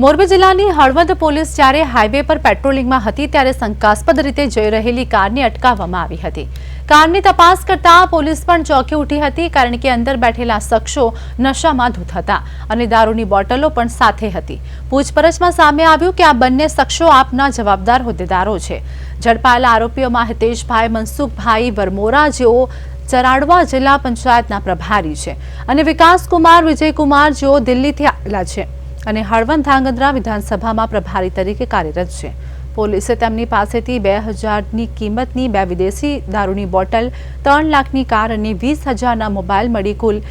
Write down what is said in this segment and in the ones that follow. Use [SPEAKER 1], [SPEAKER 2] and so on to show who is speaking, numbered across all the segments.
[SPEAKER 1] મોરબી જિલ્લાની હળવદ પોલીસ જ્યારે હાઈવે પર પેટ્રોલિંગમાં હતી ત્યારે શંકાસ્પદ રીતે જઈ રહેલી કારને અટકાવવામાં આવી હતી। કારની તપાસ કરતા પોલીસ પણ ચોંકી ઉઠી હતી, કારણ કે અંદર બેઠેલા શખ્સો નશામાં ધૂત હતા અને દારૂની બોટલો પણ સાથે હતી। પૂછપરછમાં સામે આવ્યું કે આ બંને શખ્સો આપના જવાબદાર હોદ્દેદારો છે। ઝડપાયેલા આરોપીઓમાં હિતેશભાઈ મનસુખભાઈ વરમોરા, જેઓ ચરાડવા જિલ્લા પંચાયતના પ્રભારી છે, અને વિકાસકુમાર વિજયકુમાર, જેઓ દિલ્હીથી આવેલા છે અને હળવદ ધાંગધ્રા વિધાનસભામાં પ્રભારી તરીકે કાર્યરત છે। પોલીસે તેમની પાસેથી 2000ની કિંમતની 2 વિદેશી દારૂની બોટલ, 3 લાખની કાર અને 20,000ના મોબાઈલ મળી કુલ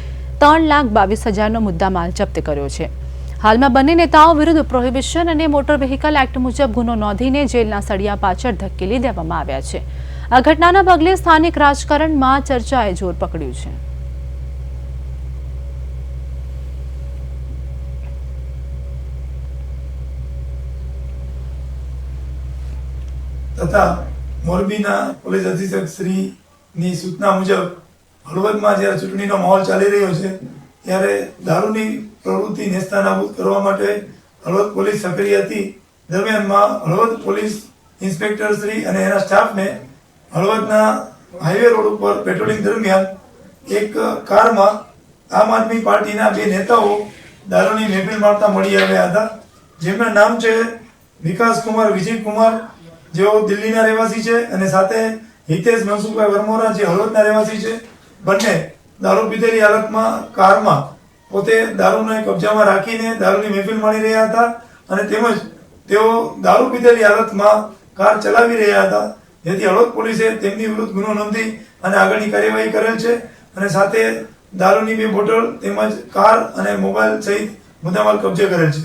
[SPEAKER 1] 3,22,000નો મુદ્દામાલ જપ્ત કર્યો છે। હાલમાં બંને નેતાઓ વિરુદ્ધ પ્રોહિબિશન અને મોટર વ્હીકલ એક્ટ મુજબ ગુનો નોંધીને જેલના સળિયા પાછળ ધકેલી દેવામાં આવ્યા છે। આ ઘટનાના પગલે સ્થાનિક રાજકારણમાં ચર્ચાએ જોર પકડ્યું છે।
[SPEAKER 2] તથા મોરબીના પોલીસ અધિક્ષક શ્રીની સૂચના મુજબ હળવદમાં જ્યારે ચૂંટણીનો માહોલ ચાલી રહ્યો છે ત્યારે દારૂની પ્રવૃત્તિ નેસ્તાનાબૂદ કરવા માટે હળવદ પોલીસ સક્રિય હતી। દરમિયાનમાં હળવદ પોલીસ ઇન્સ્પેક્ટર શ્રી અને એના સ્ટાફને હળવદના હાઈવે રોડ ઉપર પેટ્રોલિંગ દરમિયાન એક કારમાં આમ આદમી પાર્ટીના 2 નેતાઓ દારૂની મહેફિલ મારતા મળી આવ્યા હતા, જેમના નામ છે વિકાસકુમાર વિજયકુમાર, જેઓ દિલ્હીના રહેવાસી છે, અને સાથે હિતેશ મનસુખભાઈ વરમોરા, જે હળવદના રહેવાસી છે। બંને દારૂ પીધેલી હાલતમાં કારમાં પોતે દારૂને કબજામાં રાખીને દારૂની મહેફિલ માણી રહ્યા હતા, અને તેમજ તેઓ દારૂ પીધેલી હાલતમાં કાર ચલાવી રહ્યા હતા, જેથી હળવદ પોલીસે તેમની વિરુદ્ધ ગુનો નોંધી અને આગળની કાર્યવાહી કરેલ છે, અને સાથે દારૂની 2 બોટલ તેમજ કાર અને મોબાઈલ સહિત મુદ્દામાલ કબજે કરેલ છે।